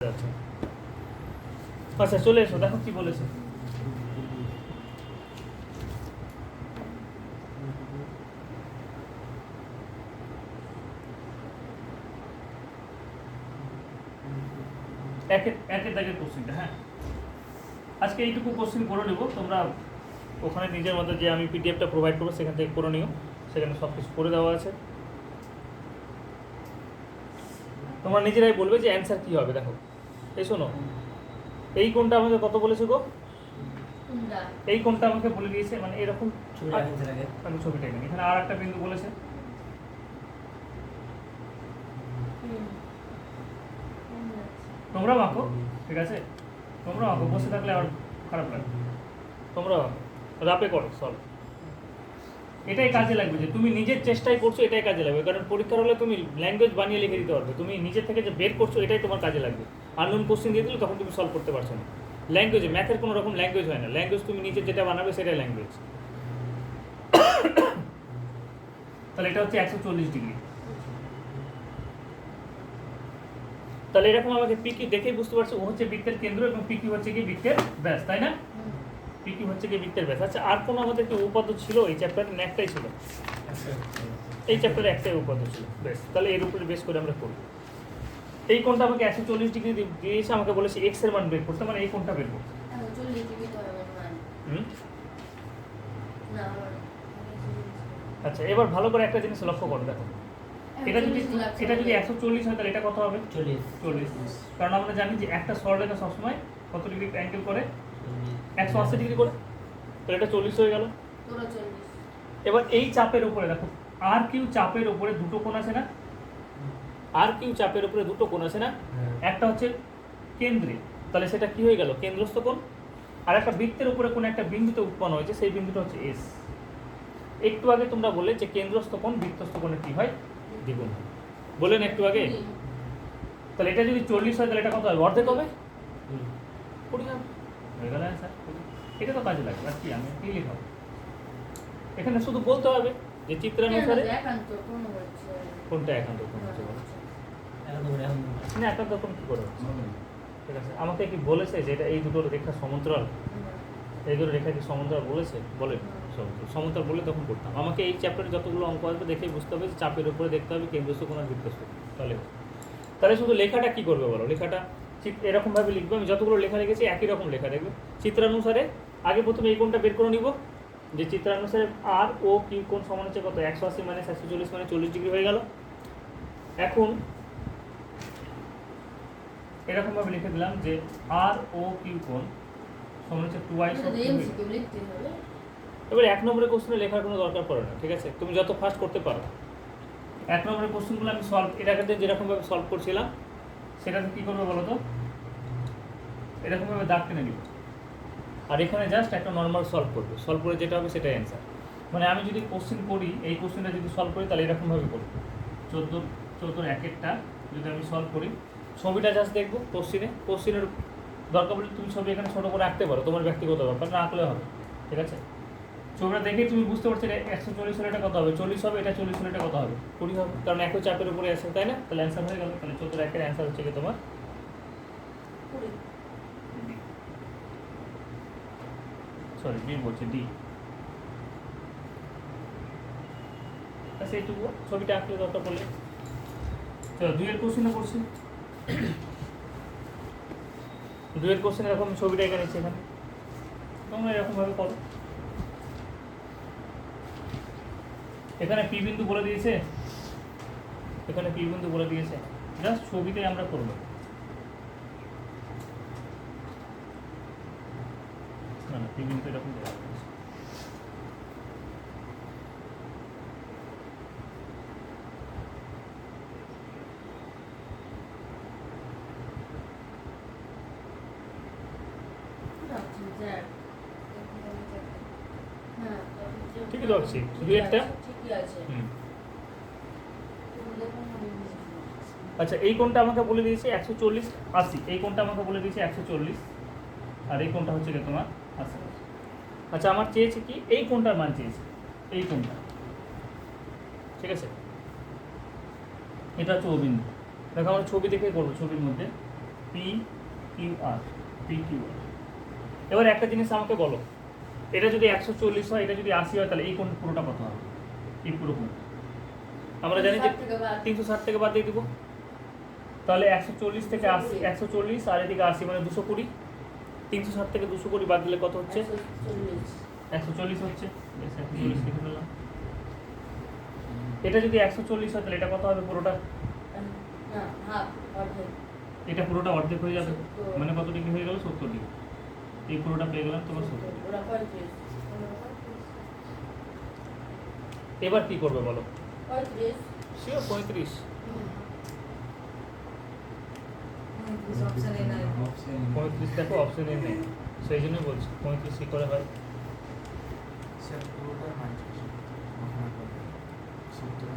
আচ্ছা আচ্ছা চলে এসো, দেখো কি বলেছে। একের দাগের কোশ্চেনটা, হ্যাঁ আজকে এইটুকু কোশ্চেন করে নেবো। তোমরা ওখানে নিজের মতো যে আমি পিডিএফটা প্রোভাইড করবো সেখান থেকে করে নিও, সেখানে সব কিছু করে দেওয়া আছে। তোমরা নিজেরাই বলবে যে অ্যান্সার কী হবে। দেখো এই শোনো, এই কোনটা আমাকে কত বলেছে গো? এই কোনটা আমাকে বলে দিয়েছে, মানে এরকম আমি ছবিটা এখানে এখানে আর একটা বিন্দু বলেছে। তোমরা আঁকো, ঠিক আছে, তোমরা আঁকো, বসে থাকলে আবার খারাপ লাগে। তোমরা রাপে করো সলভ, এটাই কাজে লাগবে। যে তুমি নিজের চেষ্টাই করছো এটাই কাজে লাগবে, কারণ পরীক্ষার হলে তুমি ল্যাঙ্গুয়েজ বানিয়ে লিখে দিতে পারবে। তুমি নিজের থেকে যে বের করছো এটাই তোমার কাজে লাগবে। আননোন কোশ্চেন দিয়ে দিলে তখন তুমি সলভ করতে পারছো না। ল্যাঙ্গুয়েজে ম্যাথের কোনো রকম ল্যাঙ্গুয়েজ হয় না, ল্যাঙ্গুয়েজ তুমি নিজে যেটা বানাবে সেটাই ল্যাঙ্গুয়েজ। তাহলে এটা হচ্ছে 140 ডিগ্রি। তাহলে এরকম আমাকে পিকি দেখেই বুঝতে পারছো ও হচ্ছে বৃত্তের কেন্দ্র এবং পিকি হচ্ছে কি বৃত্তের ব্যাস, তাই না? পিকি হচ্ছে কি বৃত্তের ব্যাস। আচ্ছা আর কোনো আমাদের কি উপপাদ্য ছিল এই চ্যাপ্টারে? একটাই ছিল, এই চ্যাপ্টারে একটাই উপপাদ্য ছিল ব্যাস। তাহলে এর উপরে বেস করে আমরা করব। এই কোণটা আমাকে 140 ডিগ্রি দিয়েছে, আমাকে বলেছে এক্স এর মান বের করতে, মানে এই কোণটা বের করতে। আচ্ছা এবার ভালো করে একটা জিনিস লক্ষ্য করো, দেখো এটা যদি 140 হয় তাহলে এটা কত হবে? 40। কারণ আমরা জানি যে একটা সরলরেখা সবসময় কত ডিগ্রি অ্যাঙ্গেল করে? 180 ডিগ্রি করে। তাহলে এটা 40 হয়ে গেল। এবার এই চাপের উপরে দেখো, আর কিউ চাপের উপরে দুটো কোণ আছে না? আর কিউ চাপের উপরে দুটো কোণ আছে না? একটা হচ্ছে কেন্দ্রে, তাহলে সেটা কি হয়ে গেল? কেন্দ্রস্থ কোণ। আর একটা বৃত্তের উপরে কোন একটা বিন্দুতে উৎপন্ন হয়েছে, সেই বিন্দুটা হচ্ছে এস। একটু আগে তোমরা বললে যে কেন্দ্রস্থ কোণ বৃত্তস্থ কোণের কি হয়? দ্বিগুণ হয় বললেন একটু আগে। তাহলে এটা যদি 40 হয় তাহলে এটা কত হবে? অর্ধেক হবে, 20 হবে। হয়ে গেল অ্যান্সার। এটা তো কাজে লাগবে, আর কি আমি কি লিখব? এখানে শুধু বলতে হবে যে চিত্রানুসারে কোনটা একান্ত কোণ হচ্ছে। না একান্ত কোণ কি করে হচ্ছে? ঠিক আছে, আমাকে কি বলেছে যে এটা এই দুটো রেখা সমান্তরাল? এই দুটো রেখা কি সমান্তরাল বলেছে? বলে সমান্তরাল বলে তখন করতাম। আমাকে এই চ্যাপ্টারে যতগুলো অঙ্ক আসবে দেখেই বুঝতে হবে যে চাপের উপরে দেখতে হবে কেন্দ্রস্থ কোণ আর বৃত্তস্থ কোণ। তাহলে শুধু লেখাটা কি করবে বলো? লেখাটা এরকমভাবে লিখবে। আমি যতগুলো লেখা রেখেছি একই রকম লেখা দেখবে। চিত্রানুসারে আগে প্রথমে এই কোণটা বের করে নিব, যে চিত্রানুসারে আর ও কিউ কোণ সমান হচ্ছে কত? 180 - 140 মানে 40 ডিগ্রি হয়ে গেল। এখন এরকমভাবে লিখে দিলাম যে আর ও কিউ কোণ সমান হচ্ছে 2i। এবার 1 নম্বরের কোশ্চেনে লেখার কোনো দরকার পড়ে না, ঠিক আছে? তুমি যত ফাস্ট করতে পারো। 1 নম্বরের কোশ্চেনগুলো আমি সলভ এর আগে যেরকমভাবে সলভ করছিলাম সেটাতে কী করবে বলো তো? এরকমভাবে দাগ টেনে নিব, আর এখানে জাস্ট একটা নর্মাল সলভ করবে। সলভ করে যেটা হবে সেটাই অ্যান্সার। মানে আমি যদি কোশ্চেন করি, এই কোশ্চেনটা যদি সলভ করি তাহলে এরকমভাবে করব। 14 একেরটা যদি আমি সলভ করি, ছবিটা জাস্ট দেখবো কোশ্চেনের দরকার বলে তুমি ছবি এখানে ছোটো করে আঁকতে পারো, তোমার ব্যক্তিগত ব্যাপার, না আঁকলে হবে, ঠিক আছে? ছবিটা দেখেই তুমি বুঝতে পারছো এটা 140 হলে এটা কত হবে? 40 হবে। এটা 40 হলে এটা কত হবে? 20 হবে, কারণ একই চাপের উপরে আছে, তাই না? তাহলে অ্যান্সার হয়ে গেল। তাহলে 14 একের অ্যান্সার হচ্ছে কি তোমার 20। সরি বি বলছে, ডি। সেইটুকু ছবিটা আঁকলে দরকার পড়লে। চলো 2 এর কোশ্চেনে করছি। 2 এর কোশ্চেন এরকম ছবিটা এঁকে নিচ্ছি এখানে, তোমরা এরকমভাবে করো। এখানে পি বিন্দু বলে দিয়েছে, এখানে পি বিন্দু বলে দিয়েছে, জাস্ট ছবিতে আমরা করব। না না, পি বিন্দু এরকম দেওয়া আছে। ঠিকই লাগছে, শুধু একটা। আচ্ছা এই কোণটা আমাকে বলে দিয়েছে 140 80, এই কোণটা আমাকে বলে দিয়েছে 140, আর এই কোণটা হচ্ছে কি তোমার 80। আচ্ছা আমার চেয়েছে কি এই কোণটার মান চেয়েছে, এই কোণটা, ঠিক আছে? এটা হচ্ছে ও বিন্দু। দেখো আমরা ছবি দেখে করবো, ছবির মধ্যে P Q R, P Q R. এবার একটা জিনিস আমাকে বলো, এটা যদি 140 হয়, এটা যদি 80 হয়, তাহলে এই কোণ পুরোটা কত হবে? এই পুরো কোণ আমরা জানি যে 360 থেকে বাদ দিয়ে দিব, তাহলে 140 থেকে 80, 140 আর এদিকে 80 মানে 220। 360 থেকে 220 বাদ দিলে কত হচ্ছে? 140 হচ্ছে। বেশ, 140 লিখে ফেললাম। এটা যদি 140 হয়, তাহলে এটা কত হবে পুরোটা? এটা পুরোটা অর্ধেক হয়ে যাবে, মানে কত ডিগ্রি হয়ে গেল? 70 ডিগ্রি। এই পুরোটা পেয়ে গেলাম তোমার 70 ডিগ্রি। এবার কি করবে বলো? 35। দেখো অপশনে নেই, সেই জন্যই বলছি 35 কি করে হয়।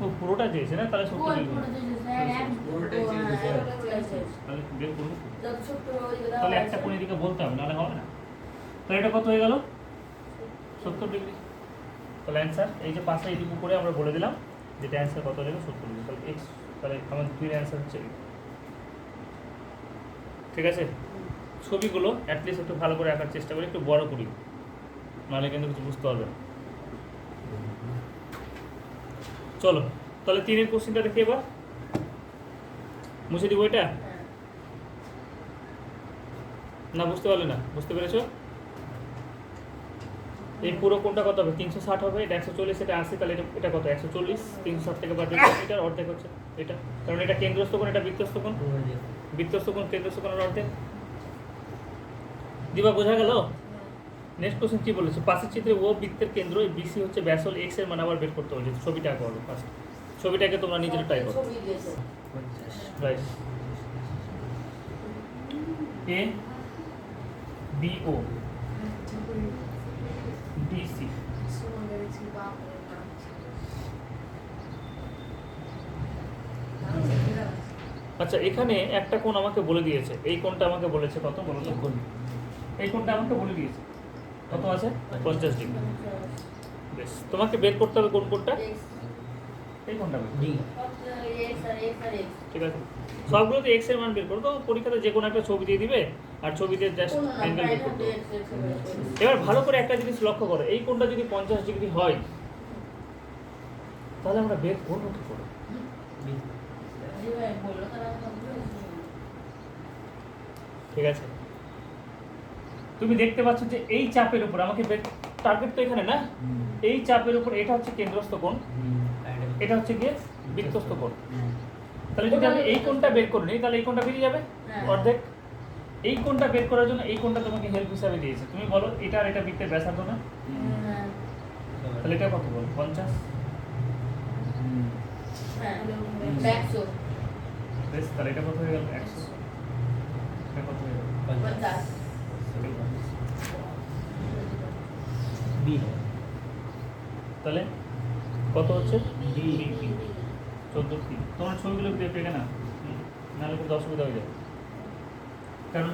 ও পুরোটা দিয়েছে না, তাহলে 70 ডিগ্রি। তাহলে বের করবো, তাহলে একটা কোণ এদিকে বলতে হবে, নাহলে হবে না। তাহলে এটা কত হয়ে গেল? 70 ডিগ্রি। তাহলে অ্যান্সার এই যে পাশে এইটুকু করে আমরা বলে দিলাম, যেটা অ্যান্সার কত হয়ে গেল? 70 ডিগ্রি। তাহলে এক্স, তাহলে আমাদের দুই অ্যান্সার হচ্ছে। ঠিক আছে, ছবিগুলো অ্যাটলিস্ট একটু ভালো করে আঁকার চেষ্টা করি, একটু বড় করি, নাহলে কিন্তু কিছু বুঝতে পারবে না। চলো তাহলে 3-এর কোশ্চেনটা দেখি এবার। মুছে দিব এটা? না বুঝতে পারলে না? বুঝতে পেরেছো? এই পুরো কোণটা কত হবে? 360 হবে, এটা 140, এটা 80, তাহলে এটা কত? 140। 360 থেকে বাদ দিলে এটার অর্ধেক হচ্ছে এটা, কারণ এটা কেন্দ্রস্থ কোণ, এটা বৃত্তস্থ কোণ। বৃত্তস্থ কোণ কেন্দ্রস্থ কোণের অর্ধেক। দিবা, বোঝা গেল? নেক্সট কোশ্চেন কি বলেছে? পাশের চিত্রে ও বৃত্তের কেন্দ্র বিসি হচ্ছে ব্যাসল এক্স এর মান আবার বের করতে বলেছে। ছবিটা আঁকো আগে ফার্স্ট, ছবিটাকে তোমরা নিজেরা ট্রাই করো। Right, A B O DC. আচ্ছা, এখানে একটা কোণ আমাকে বলে দিয়েছে, এই কোণটা আমাকে বলেছে কত বলো তো? এই কোণটা আমাকে বলে দিয়েছে কত আছে? 50 ডিগ্রি। বেশ, তোমাকে বের করতে হবে কোন কোণটা? এই কোণটা বের। ঠিক আছে, সবগুলোতে এক্স এর মান বের করো। তো পরীক্ষাতে যে কোনো একটা ছবি দিয়ে দিবে, আর ছবিতে জাস্ট অ্যাঙ্গেল বের করতে হবে। এবার ভালো করে একটা জিনিস লক্ষ্য করো, এই কোণটা যদি 50 ডিগ্রি হয়, তাহলে আমরা বের করবো কি করে? ঠিক আছে, তুমি দেখতে পাচ্ছ যে এই চাপের উপর আমাকে টার্গেট তো এখানে না, এই চাপের উপর এটা হচ্ছে কেন্দ্রস্থ কোণ, এটা হচ্ছে গিয়ে বৃত্তস্থ কোণ। তাহলে যদি আমি এই কোণটা বের করে নিই, তাহলে এই কোণটা বেরিয়ে যাবে অর্ধেক। এই কোণটা বের করার জন্য এই কোণটা তোমাকে হেল্প হিসাবে দিয়েছে। তুমি বলো এটা আর এটা বৃত্তের ব্যাসার্ধ না? তাহলে এটা কত বল? 50। বেশ, তাহলে এটা কত হয়ে গেল? 100। এটা কত হয়ে গেল? 50। বি, তাহলে কত হচ্ছে? ডি 14 3। তোমার ছবিগুলো দেখে না, নাহলে কিন্তু অসুবিধা হয়ে যাবে। কারণ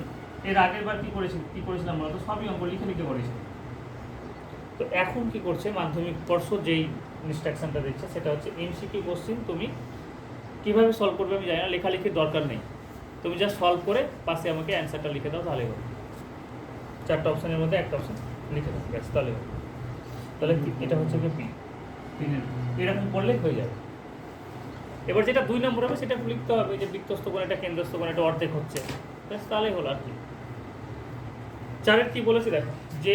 এর আগের বার কি করেছিলাম বলতো? সবই অঙ্ক লিখে লিখে করেছি। তো এখন কি করছে মাধ্যমিক পর্ষদ, যেই ইনস্ট্রাকশনটা দিচ্ছে সেটা হচ্ছে এমসিকিউ কোশ্চেন। তুমি কিভাবে সলভ করবে আমি জানি না, লেখালেখির দরকার নেই, তুমি জাস্ট সলভ করে পাশে আমাকে অ্যান্সারটা লিখে দাও, তাহলে হবে। 4টা অপশনের মধ্যে একটা অপশন লিখে দাও, ব্যাস, তাহলে হবে। তাহলে এটা হচ্ছে কি পি, এরকম করলে হয়ে যাবে। এবার যেটা 2 নম্বর হবে সেটা লিখতে হবে, যে বৃত্তস্থ কোণ, এটা কেন্দ্রস্থ কোণ, এটা অর্ধেক হচ্ছে, ব্যাস, তাহলেই হলো। আর কি 4-এর কি বলেছি দেখো, যে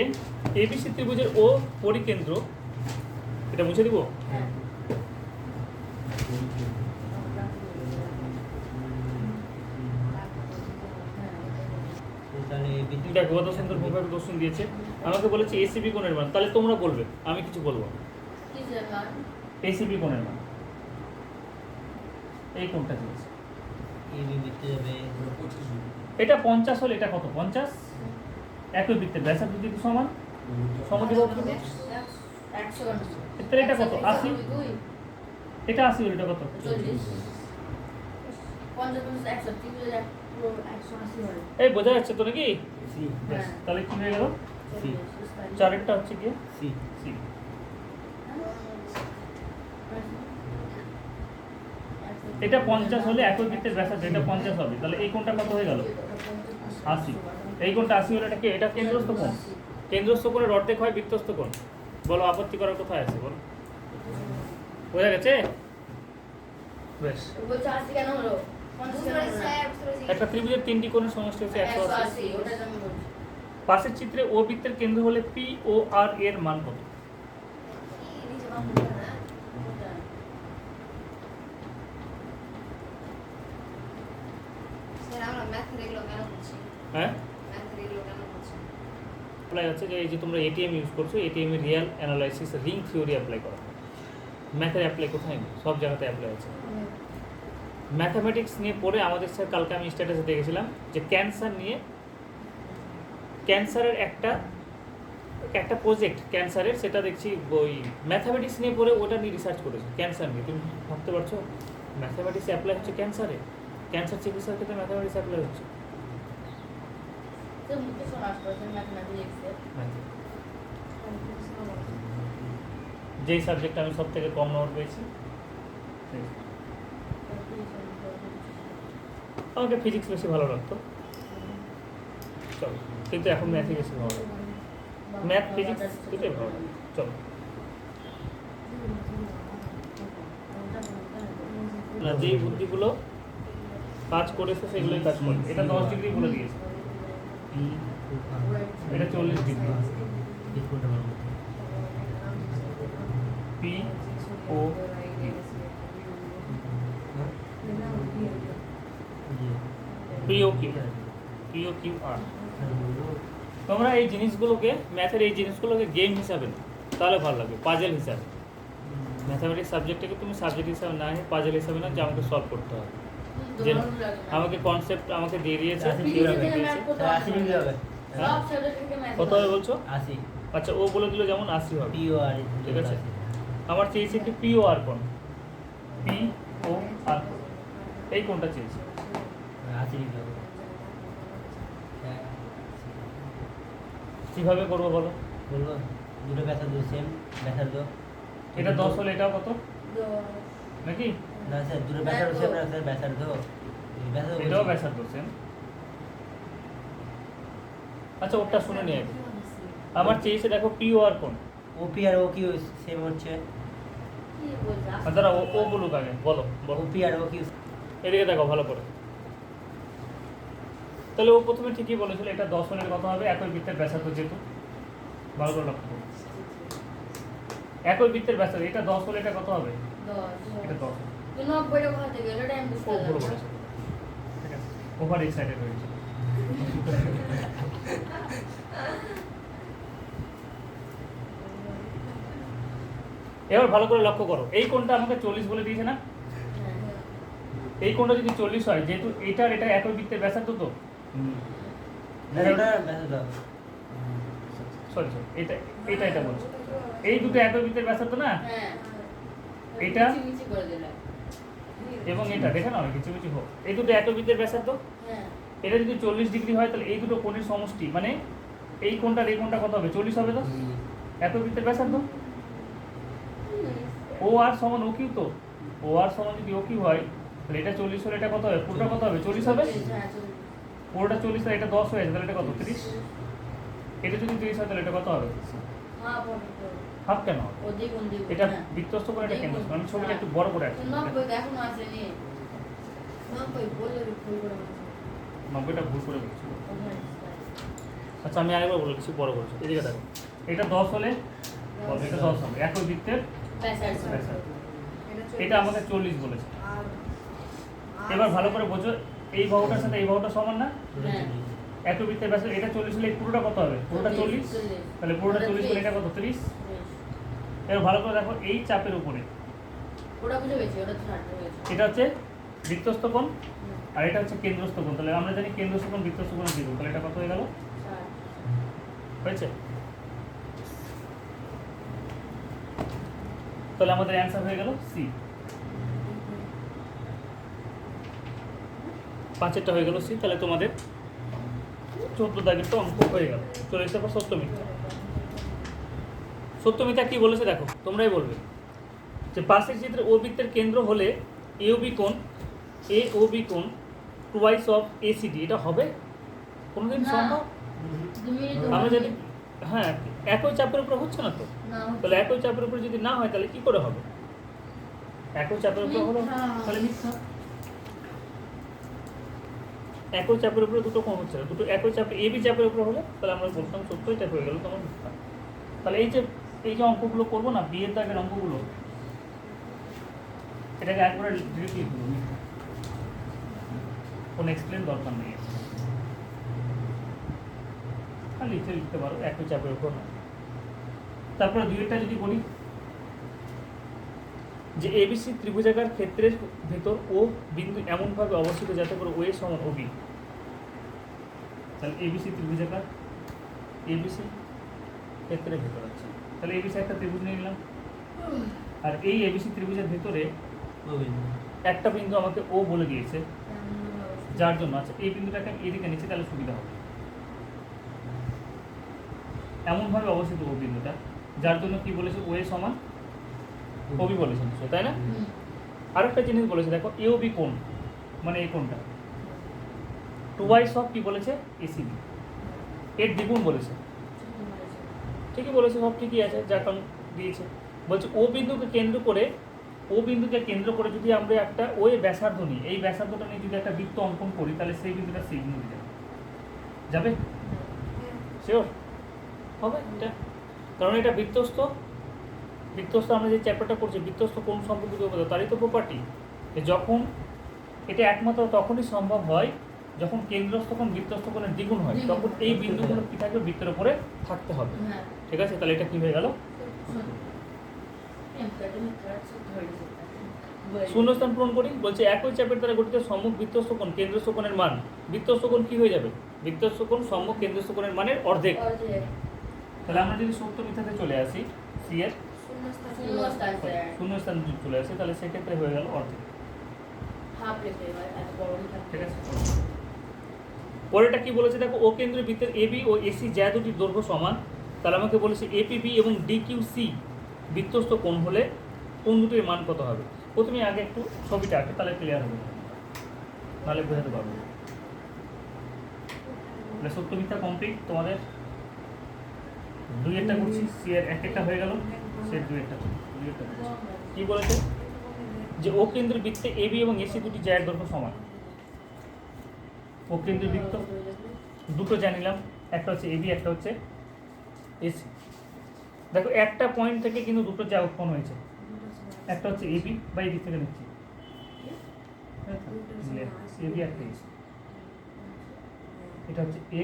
এবিসি ত্রিভুজের ও পরিকেন্দ্র, এটা মুছে দিব। দেখো কত সুন্দর ভাবে কোশ্চেন দিয়েছে। আমাকে বলেছে এসিবি কোণের মান, তাহলে তোমরা বলবে, আমি কিছু বলবো। এসিবি কোণের মান, এই কোণটা দিয়েছে, এটা 50 হলে এটা কত? 50। একই বৃত্তের ব্যাসার্ধ যদি সমান, সমদ্বিবাহু ত্রিভুজ। এটা কত? 80। এটা 80 হলে এটা কত? 40। এই বোঝা যাচ্ছে তো নাকি? তাহলে কি হয়ে গেল? সি। 4-এরটা হচ্ছে কি? সি। সি। এটা 50 হলে একই বৃত্তের ব্যাসার্ধ এটা 50 হবে, তাহলে এই কোণটা কত হয়ে গেল 80। এই কোণটা 80 হলে এটা কি? এটা কেন্দ্রস্থ কোণ। কেন্দ্রস্থ কোণের অর্ধেক হয় বৃত্তস্থ কোণ। বলো আপত্তি করার কোথায় আছে বলো? বোঝা গেছে? বেশ। একটা ত্রিভুজের তিনটি কোণের সমষ্টি হচ্ছে 180। পাশের চিত্রে ও বৃত্তের কেন্দ্র হলে পি ও আর এর মান কত? হ্যাঁ অ্যাপ্লাই হচ্ছে যে এই যে তোমরা এটিএম ইউজ করছো, এটিএম এর Real analysis ring theory apply করা হয়। ম্যাথের অ্যাপ্লাই কোথায় নেই, সব জায়গাতে অ্যাপ্লাই আছে। ম্যাথামেটিক্স নিয়ে পড়ে আমাদের স্যার কালকে আমি স্ট্যাটাসে দেখেছিলাম যে ক্যান্সার নিয়ে, ক্যান্সারের একটা প্রজেক্ট ক্যান্সারের, সেটা দেখছি ওই ম্যাথামেটিক্স নিয়ে পড়ে ওটা নিয়ে রিসার্চ করেছে ক্যান্সার নিয়ে। তুমি ভাবতে পারছো ম্যাথামেটিক্স অ্যাপ্লাই হচ্ছে ক্যান্সারে, ক্যান্সার চিকিৎসার ক্ষেত্রে ম্যাথামেটিক্স অ্যাপ্লাই হচ্ছে। যেই সাবজেক্টে আমি সব থেকে কম নম্বর পেয়েছি, আমাকে ফিজিক্স বেশি ভালো লাগতো, চলো, কিন্তু এখন ম্যাথই বেশি ভালো লাগে। ম্যাথ ফিজিক্স দুটোই ভালো লাগে, চলো। না, যেই বুদ্ধিগুলো কাজ করেছে সেগুলোই কাজ করে। এটা 10 ডিগ্রি বলে দিয়েছে, এটা 40 degree. P O Q R. তোমরা এই জিনিসগুলোকে, ম্যাথের এই জিনিসগুলোকে গেম হিসাবে নাও, তাহলে ভালো লাগবে, পাজেল হিসাবে। ম্যাথামেটিক্স সাবজেক্টটাকে তুমি সাবজেক্ট হিসাবে না নিয়ে পাজেল হিসাবে না, যে আমাকে সলভ করতে হবে। যে আমাকে কনসেপ্ট আমাকে দিয়ে দিয়েছে, কত হবে বলছো? 80। আচ্ছা, ও বলে দিল যেমন 80 হবে, ঠিক আছে। আমার চেয়েছে কি পি ও আর কোণ, পি ও আর এই কোণটা চেয়েছে 80 ডিগ্রি। কিভাবে করবো বলো? বলবো দুটো ব্যাসার্ধ সেম ব্যাসার্ধ। এটা 10 হলে এটাও কত নাকি? না স্যার, দুটো ব্যাসার্ধ সেম না স্যার, ব্যাসার্ধ এটাও ব্যাসার্ধ সেম। আচ্ছা, ওটা শুনে নিয়ে আগে। আমার চেয়েছে দেখো পি ও আর কোণ, O P R O Q same হচ্ছে। দাঁড়া, ও বলুক আগে, বলো বলো। O P R O Q, এদিকে দেখো ভালো করে। তাহলে ও প্রথমে ঠিকই বলেছিল, এটা 10 হলে কত হবে? একই বৃত্তের ব্যাসার্ধ, যেহেতু ভালো করে লক্ষ্য করো, একই বৃত্তের ব্যাসার্ধ, এটা 10 হলে এটা কত হবে? 10। এটা 10 ঠিক আছে, ওভার এক্সাইটেড হয়েছে। এবার ভালো করে লক্ষ্য করো, এই কোণটা আমাকে 40 বলে দিয়েছে না? এই কোণটা যদি 40 হয়, যেহেতু এটার এটা একই বৃত্তের ব্যাসার্ধ, তো সরি এটা এটা এটা বলছো, এই দুটো একই বৃত্তের ব্যাসার্ধ না? এটা এবং এটা দেখে নাও, কিচিমিচি হোক, এই দুটো একই বৃত্তের ব্যাসার্ধ। এটা যদি 40 ডিগ্রি হয়, তাহলে এই দুটো কোণের সমষ্টি, মানে এই কোণটার এই কোণটা কত হবে? 40 হবে। তো একই বৃত্তের ব্যাসার্ধ, ও আর সমান ও কিউ, তো ও আর সমান যদি ও কিউ হয়, তাহলে এটা 40 হলে এটা কত হবে? পুরোটা কত হবে? 40 হবে। পুরোটা 40 হয়, এটা 10 হয়েছে, তাহলে এটা কত? 30। এটা যদি 30 হয়, তাহলে এটা কত হবে? হাফ কেন? এটা বৃত্তস্থ করে, এটা কেন্দ্রস্থ। আমি ছবিটা একটু বড় করে আছি, 90টা ভুল করে বলছি। আচ্ছা, আমি আরেকবার বলে দিচ্ছি, বড় করেছি। এদিকে দেখো, এটা 10 হলে এটা 10 হবে, একই বৃত্তের ব্যাসার্ধ। এটা আমাকে 40 বলেছে। এবার ভালো করে বোঝো, এই বাহুটার সাথে এই বাহুটা সমান না? একই বৃত্তের ব্যাসার্ধ, এটা 40 হলে এই পুরোটা কত হবে? পুরোটা 40, তাহলে পুরোটা 40 হলে এটা কত? 30। এবার ভালো করে দেখো, এই চাপের উপরে এটা হচ্ছে বৃত্তস্থ কোণ, আর এটা হচ্ছে কেন্দ্রস্থ কোণ। তাহলে আমরা জানি কেন্দ্রস্থ কোণ বৃত্তস্থ কোণের দ্বিগুণ, তাহলে এটা কত হয়ে গেল? হয়েছে? তাহলে আমাদের অ্যান্সার হয়ে গেল সি। 5এরটা হয়ে গেল সি। তাহলে তোমাদের 14 দাগের তো অঙ্ক হয়ে গেল। চলে এসে পর সত্য মিথ্যা। সত্য মিথ্যা কি বলেছে দেখো, তোমরাই বলবে। যে পাশের চিত্রে ও বৃত্তের কেন্দ্র হলে এ ও বি কোণ এ ও বি কোণ টুয়াইস অফ এসিডি, এটা হবে কোনোদিন না। সম্ভব? তুমি আমরা জানি হ্যাঁ একই চাপের উপরে হচ্ছে না তো, না তাহলে একই চাপের উপরে যদি না হয় তাহলে কি করে হবে? একই চাপের উপরে হলো মিথ্যা। তাহলে মিথ্যা। একই চাপের উপরে দুটো কোণ হচ্ছে না, দুটো একই চাপে এ বি চাপের উপরে হলে তাহলে আমরা বলতাম সত্য, এটা হয়ে গেল তোমার মিথ্যা। তাহলে এই যে অঙ্কগুলো করবো না বিয়ের দাগের অঙ্কগুলো, এটাকে একবারে ডিরেক্ট লিখবো মিথ্যা, কোনো এক্সপ্লেন দরকার নেই, খালি লিখতে পারো একই চাপের উপর না। তারপরে দুইটা যদি বলি যে এবিসি ত্রিভুজাকার ক্ষেত্রের ভেতর ও বিন্দু এমনভাবে অবস্থিত যাতে করে ও এ সমান ও বি, তাহলে এবিসি ত্রিভুজাকার এবিসি ক্ষেত্রের ভেতর আছে, তাহলে এবিসি একটা ত্রিভুজ নিয়ে নিলাম, আর এই এবিসি ত্রিভুজের ভেতরে ও বিন্দু একটা বিন্দু আমাকে ও বলে দিয়েছে, যার জন্য আচ্ছা এই বিন্দুটাকে আমি এদিকে নিচ্ছি তাহলে সুবিধা হবে, এমনভাবে অবস্থিত ও বিন্দুটা যার জন্য কি বলেছে ও এ সমান ও বি বলেছে নিশ্চয়ই, তাই না? আরেকটা জিনিস বলেছে দেখো এ ও বি কোণ, মানে এই কোণটা টুয়াইস অফ কি বলেছে এসিবি, এর দ্বিগুণ বলেছে, ঠিকই বলেছে, সব ঠিকই আছে যা কারণ দিয়েছে। বলছে ও বিন্দুকে কেন্দ্র করে যদি আমরা একটা ওই ব্যাসার্ধ নিই, এই ব্যাসার্ধটা নিয়ে যদি একটা বৃত্ত অঙ্কন করি তাহলে সেই বিন্দুটা সেই বিন্দু যাবে, যাবে শিওর হবে এটা, কারণ এটা বৃত্তস্থ আমরা যে চ্যাপ্টারটা করছি বৃত্তস্থ কোণ সম্পর্কিত উপাদান তারই তো প্রপার্টি, যখন এটা একমাত্র তখনই সম্ভব হয় যখন কেন্দ্রস্থ কোণ বৃত্তস্থ কোণের দ্বিগুণ হয়, তখন এই বিন্দুগুলো কি থাকবে বৃত্তের উপরে থাকতে হবে, হ্যাঁ ঠিক আছে? তাহলে এটা কি হয়ে গেল শূন্যস্থান পূরণ করি। বলছে একই চাপের দ্বারা গঠিত সম্মুখ বৃত্তস্থ কোণ কেন্দ্রস্থ কোণের মান, বৃত্তস্থ কোণ কি হয়ে যাবে বৃত্তস্থ কোণ সম্মুখ কেন্দ্রস্থ কোণের মানের অর্ধেক, তাহলে আমরা যদি সত্য মিথ্যাতে চলে আসি সি এর শূন্যস্থান যদি চলে আসে তাহলে সেক্ষেত্রে হয়ে গেল অর্ধেক, ঠিক আছে? পরেরটা কি বলেছে দেখো ও কেন্দ্রের বৃত্তের এবি ও এসি যা দুটির দৈর্ঘ্য সমান, তাহলে আমাকে বলেছে এপিবি এবং ডিকিউসি বৃত্তস্থ কোণ হলে কোন দুটির মান কত হবে। প্রথমে আগে একটু ছবিটা আঁকে তাহলে ক্লিয়ার হবে, তাহলে বোঝাতে পারবো। তাহলে সত্য মিথ্যা কমপ্লিট তোমাদের, দুই একটা করছি, সি এর একটা হয়ে গেল, সি এর দুই একটা করছি। কি বলেছে যে ও কেন্দ্রের বৃত্তে এবি এবং এসি দুটি জায়ের দৈর্ঘ্য সমান, ও কেন্দ্রের বৃত্ত দুটো জানিলাম, একটা হচ্ছে এবি একটা হচ্ছে এসি। দেখো একটা পয়েন্ট থেকে কিন্তু দুটো যা উৎপন্ন হয়েছে, একটা হচ্ছে এবি বা এই দিক থেকে নিচ্ছি এবি একটা এসি, এটা হচ্ছে এ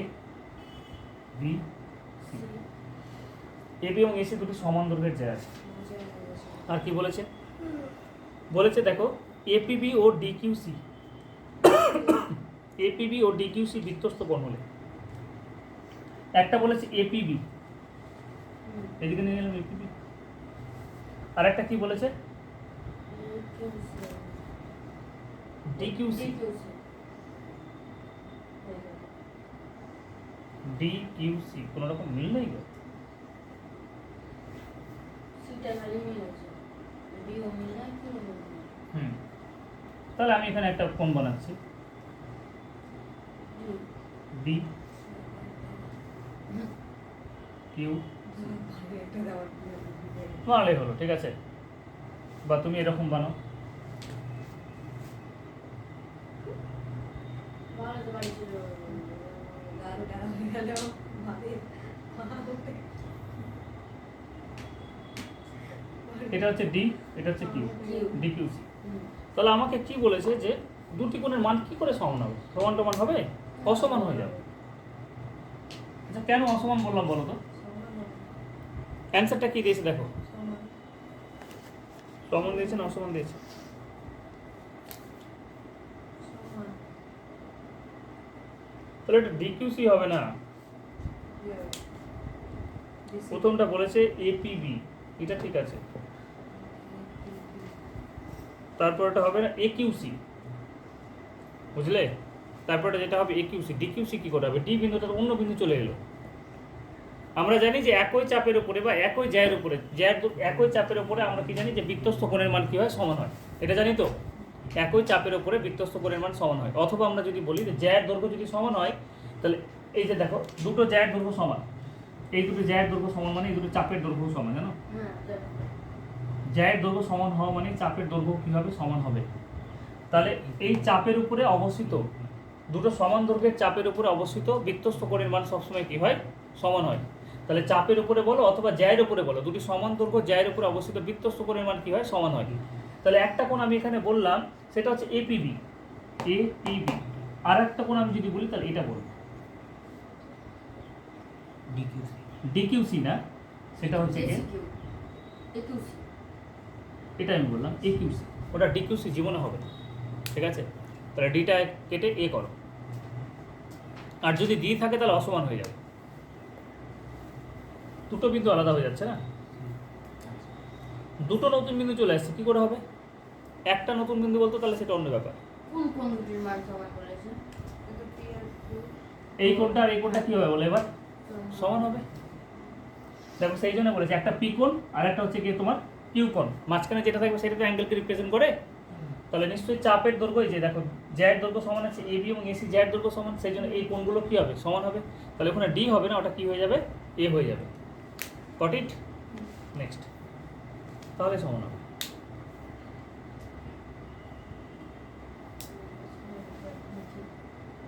বি সি, এবি এবং এসি দুটি সমান দৈর্ঘ্যের জায়গা আছে। আর কি বলেছে বলেছে দেখো এপিবি ও ডিকিউসি এপিবি ও ডিকিউসি বৃত্তস্থ কোণ হলে, একটা বলেছে এপিবি এদিকে নিয়ে নিলাম এপিবি, আর একটা কি বলেছে ডিকিউসি ডিকিউসি, কোনো রকম মিল নেই গো, তাহলে আমি এখানে একটা কোণ বানাচ্ছি ডি কিউ, বানালেই হলো, ঠিক আছে? বা তুমি এরকম বানাও, এটা হচ্ছে ডি এটা হচ্ছে কিউ, ডি কিউ সি। তাহলে আমাকে কি বলেছে যে দুটি কোণের মান কি করে সমান হবে, সমান টমান হবে, অসমান হয়ে যাবে। আচ্ছা কেন অসমান বললাম বলো তো, অ্যান্সারটা কি দিয়েছে দেখো, সমান দিয়েছে না অসমান দিয়েছে? তাহলে এটা ডিকিউসি হবে না, প্রথমটা বলেছে এপিবি, এটা ঠিক আছে, তারপর এটা হবে না একিউসি, বুঝলে? তারপরে যেটা হবে একিউসি, ডিকিউসি কি করে হবে, ডি বিন্দুটা অন্য বিন্দু চলে এলো। আমরা জানি যে একই চাপের উপরে বা একই জায়ের উপরে একই চাপের উপরে আমরা কি জানি যে বৃত্তস্থ কোণের মান কি হয় সমান হয়, এটা জানি তো। একই চাপের উপরে বৃত্তস্থ কোণের মান সমান হয়। অথবা আমরা যদি বলি যে জ্যায়ের দৈর্ঘ্য যদি সমান হয়, তাহলে এই যে দেখো দুটো জ্যায়ের দৈর্ঘ্য সমান, এই দুটো জ্যায়ের দৈর্ঘ্য সমান মানে এই দুটো চাপের দৈর্ঘ্য সমান, জানো? জ্যায়ের দৈর্ঘ্য সমান হওয়া মানে চাপের দৈর্ঘ্য কী হবে? সমান হবে। তাহলে এই চাপের উপরে অবস্থিত দুটো সমান দৈর্ঘ্যের চাপের উপরে অবস্থিত বৃত্তস্থ কোণের মান সবসময় কী হয়? সমান হয়। তাহলে চাপের উপরে বলো অথবা জ্যায়ের উপরে বলো, দুটি সমান দৈর্ঘ্য জ্যায়ের উপরে অবস্থিত বৃত্তস্থ কোণের মান কী হয়? সমান হয়। তাহলে একটা কোণ আমি এখানে বললাম সেটা হচ্ছে এপিবি, এপিবি। আর একটা কোণ আমি যদি বলি তাহলে এটা বলবো ডিকিউসি। ডিকিউসি, না সেটা হচ্ছে কি, এটা আমি বললাম একিউসি, ওটা ডিকিউসি জীবনে হবে না। ঠিক আছে, তাহলে ডিটা কেটে এ করো, আর যদি ডি থাকে তাহলে অসমান হয়ে যাবে, দুটো বিন্দু আলাদা হয়ে যাচ্ছে না। দুটো নতুন বিন্দু চলে আসছে, কি করে হবে? একটা নতুন বিন্দু বলতো তাহলে সেটা অন্য ব্যাপার। কোন দুটির মান সমান বলেছে? এই কোণটা আর এই কোণটা কি হবে বলে এবার? সমান হবে। দেখো সেই জন্য বলেছে একটা পি কোণ আর একটা হচ্ছে কি তোমার কিউ কোণ, মাঝখানে যেটা থাকবে সেটা তো অ্যাঙ্গেলকে রিপ্রেজেন্ট করে। তাহলে নিশ্চয়ই চাপের দৈর্ঘ্য, এই যে দেখো জ্যায়ের দৈর্ঘ্য সমান আছে, এবি এবং এসি জ্যায়ের দৈর্ঘ্য সমান, সেই জন্য এই কোণগুলো কি হবে? সমান হবে। তাহলে ওখানে ডি হবে না, ওটা কি হয়ে যাবে? এ হয়ে যাবে। Got it? নেক্সট, তাহলে সমান হবে।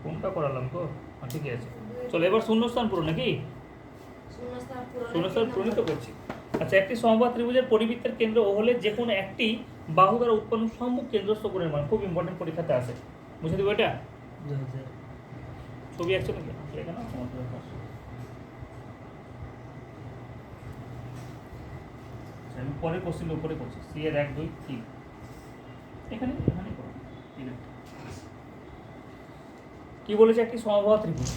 কোনটা করালাম তো? ঠিকই আছে, চলো এবার শূন্যস্থান পূরণ নাকি? শূন্যস্থান পূরণই তো করছি। আচ্ছা, একটি সমবাহু ত্রিভুজের পরিবৃত্তের কেন্দ্র ও হলে যে কোনো একটি বাহু দ্বারা উৎপন্ন সম্মুখ কেন্দ্রস্থ কোণের মান, খুব ইম্পর্টেন্ট, পরীক্ষাতে আসে। বুঝে দেবো এটা? ছবি আঁকছো নাকি? এখানে আমি পরে কোশ্চেন উপরে করছি, সি এর 1 2 3 এখানে এখানে করো। কি বলেছে? একটি সমবাহু ত্রিভুজ।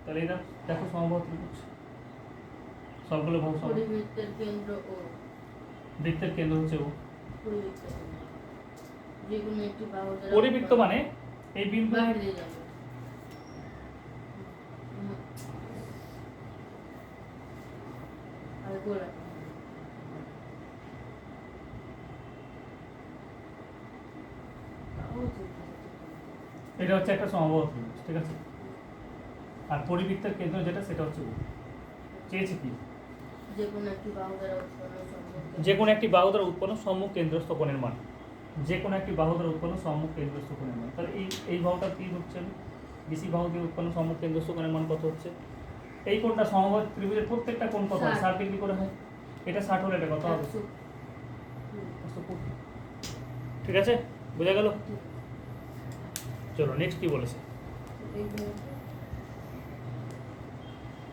তাহলে এটা দেখো সমবাহু ত্রিভুজ, সবগুলো বহু সমান। পরিবৃত্তের কেন্দ্র ও বৃত্তের কেন্দ্র হচ্ছে ও। যে কোনো একটি বাহু দ্বারা পরিবৃত্ত মানে এই বিন্দু বাইরে দিয়ে যাবে। আর গোলা এটা হচ্ছে একটা সমবাহু ত্রিভুজ, ঠিক আছে? আর পরিবৃত্তের কেন্দ্র যেটা সেটা হচ্ছে ও। চেয়েছে কি? যে কোনো একটি বাহু দ্বারা উৎপন্ন সম্মুখ যে কোনো একটি বাহু দ্বারা উৎপন্ন সম্মুখ কেন্দ্রস্থ কোণের মান, যে কোনো একটি বাহু দ্বারা উৎপন্ন সম্মুখ কেন্দ্রস্থ কোণের মান। তাহলে এই বাহুটা কি হচ্ছে? বিসি বাহু দিয়ে উৎপন্ন সম্মুখ কেন্দ্রস্থ কোণের মান কত হচ্ছে? এই কোণটা সমবাহু ত্রিভুজের প্রত্যেকটা কোণ কত হয়? 60 ডিগ্রি করে হয়। এটা 60 হলে এটা কত হবে? 140। ঠিক আছে, বোঝা গেল? চলো নেক্সট কি বলেছে? একশো।